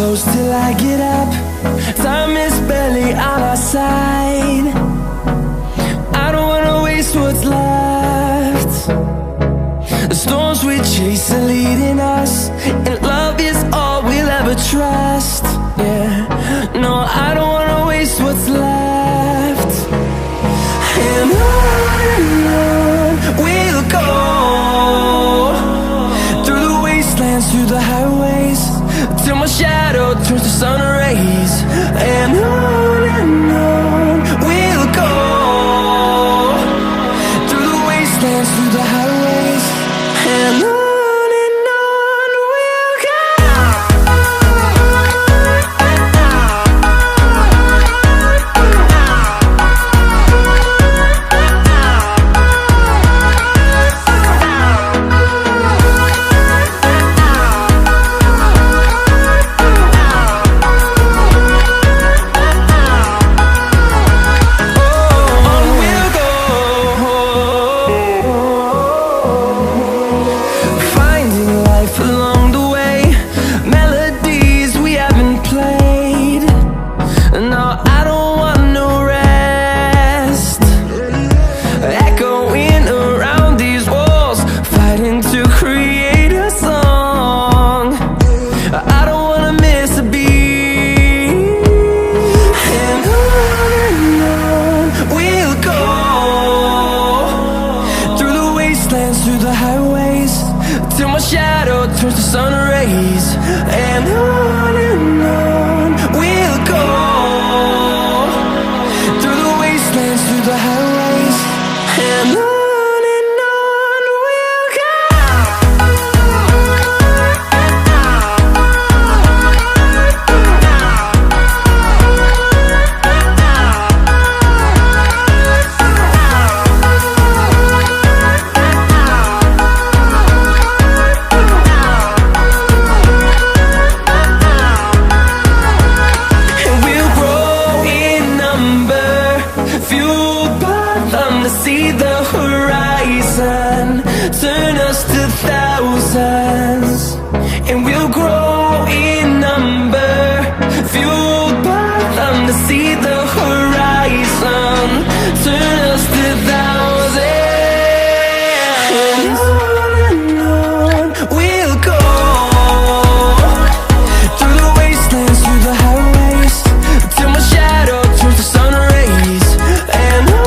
close till I get up. Time is barely on our side. I don't wanna waste what's left. The storms we chase are leading us, and love is all we'll ever trust. Yeah, no, I don't wanna waste what's left. And on we'll go, through the wastelands, through the highways, till my shadow turns to sun rays. And on we'll go, through the wastelands, through the highways, and on we'll go. Through the highways, till my shadow turns to sun rays. And on we'll go, through the wastelands, through the highways, and on we'll go. See the horizon, turn us to thousands, and we'll grow in number, fueled by them. To see the horizon, turn us to thousands, and on we'll go, through the wastelands, through the highways, till my shadow turns to sun rays. And on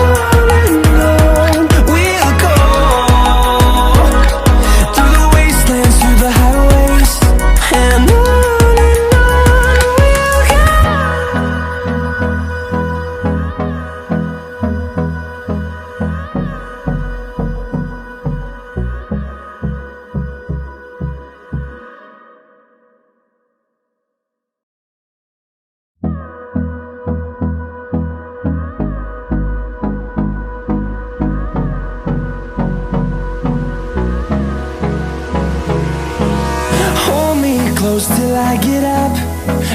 close till I get up.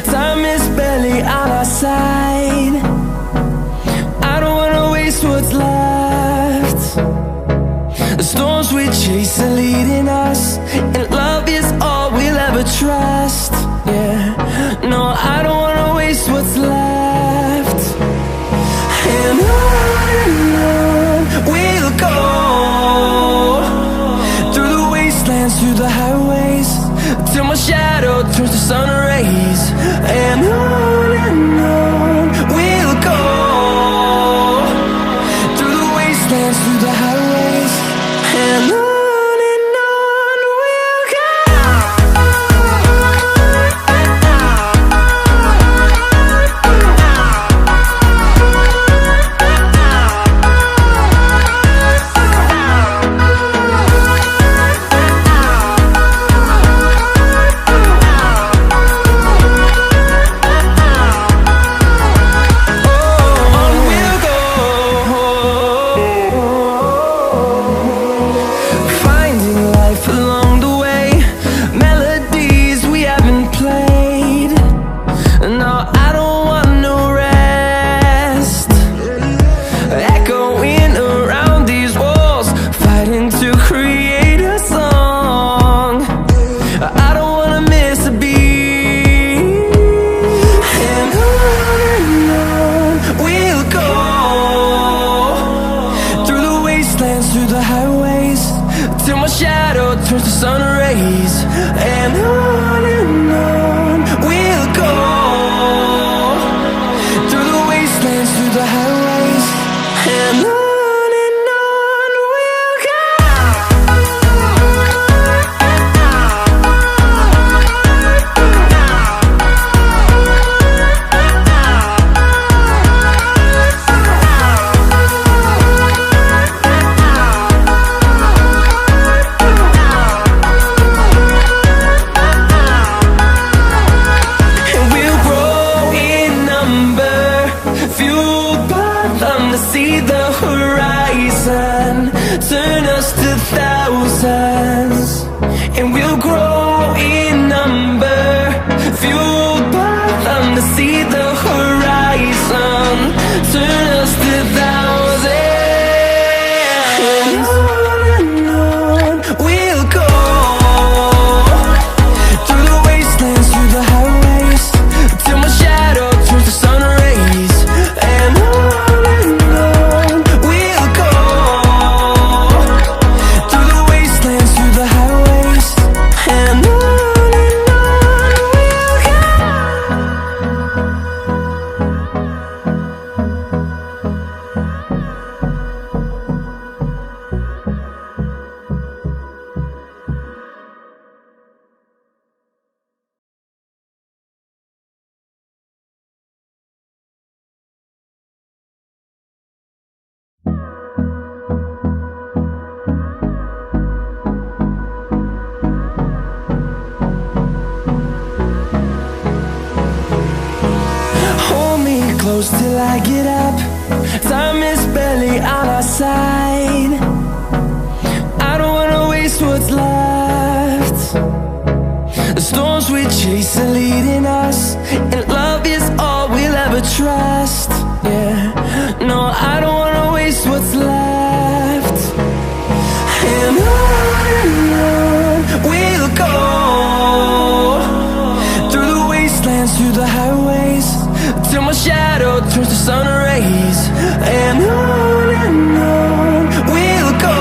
Time is barely on our side. I don't wanna waste what's left. The storms we chase are leading us, and love is all we'll ever trust. Yeah, no, I don't wanna waste what's left. And on we'll go, through the wastelands, through the highways, till my shadow turns to sun rays. And on we'll go, through the wastelands, through the highways, and on we'll go. close till I get up. Time is barely on our side. I don't wanna waste what's left. The storms we chase are leading us, and love is all we'll ever trust. Yeah, no, I don't wanna waste what's left. And on we'll go, through the wastelands, through the highways, till my shadow turns to sun rays. And on we'll go,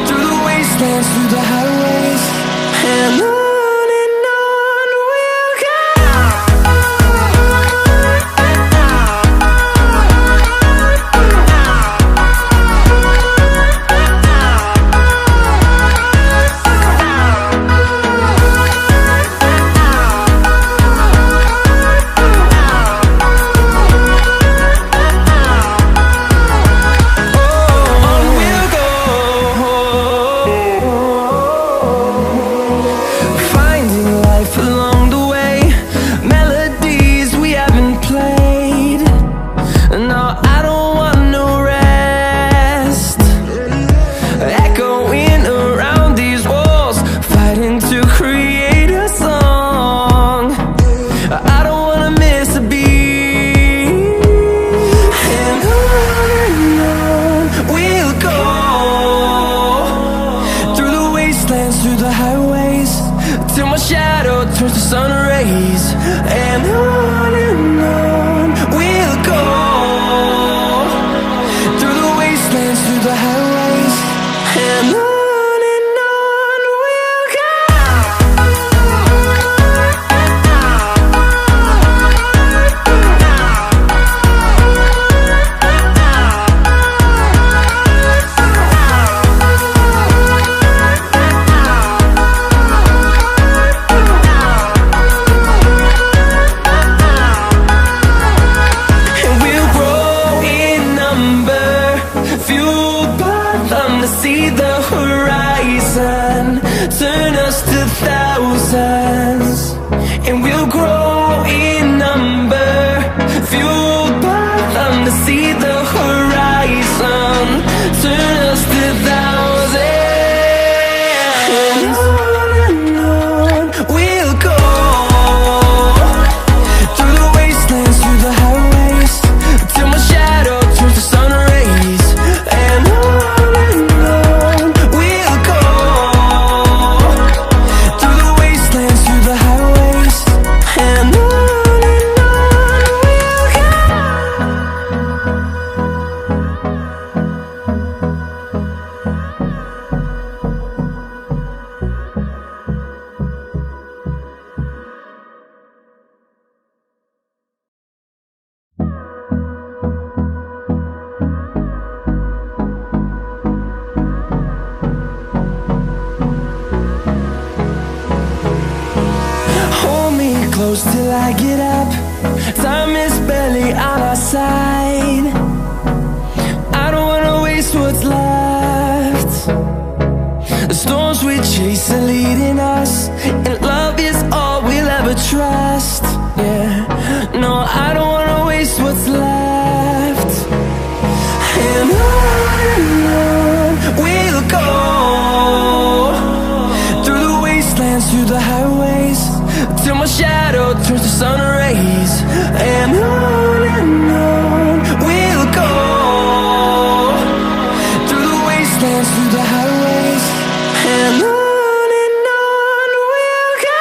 through the wastelands, through the highways, and on we'll go. Through the highways, till my shadow turns to sun rays. And on we'll go, through the wastelands, through the highways, and on we'll go. See the horizon turn us to thousands, and we'll grow in number, fueled by them. To see the horizon turn us to thousands, and on we'll go, through the wastelands, through the highways, till my shadow turns to sun rays. And close till I get up. Time is barely on our side. I don't wanna waste what's left. The storms we chase are leading us, and love is all we'll ever trust. Yeah, no, I don't wanna waste what's left. And on we'll go, through the wastelands, through the highways, till my shadow turns to sun rays. And on we'll go, through the wastelands, through the highways, and on we'll go.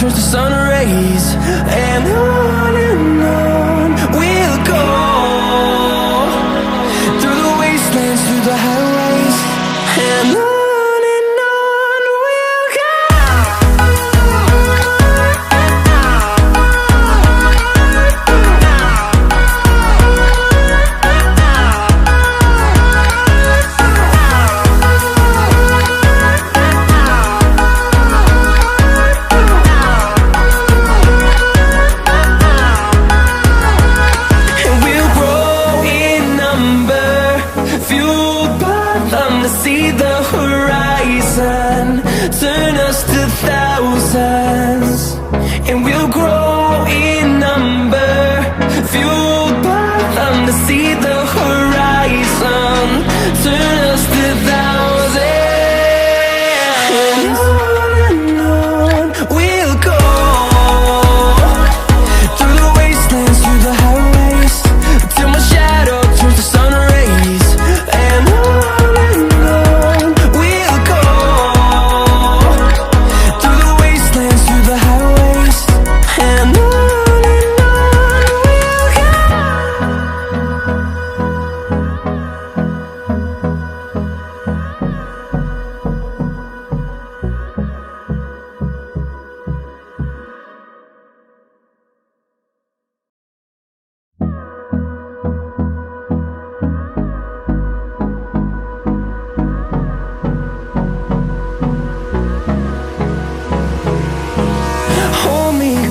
turns to sun rays, and on we'll go, through the wastelands, through the highways, and on we'll go. See the horizon, turn us to thousands, and we'll grow in number, fueled by them to see the horizon, turn us to thousands, and on we'll go, through the wastelands, through the highways, till my shadow turns to sun rays, and on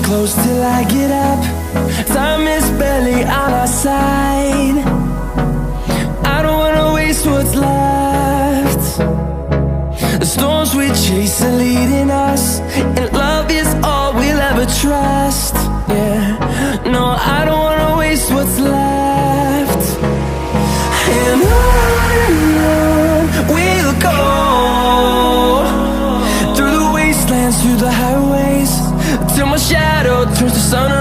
close till I get up. Time is barely on our side. I don't wanna waste what's left. The storms we chase are leading us, and love is all we'll ever trust. Yeah, no, I don't wanna waste what's left. And on we'll go, through the wastelands, through the highways, till my shadow turns to sun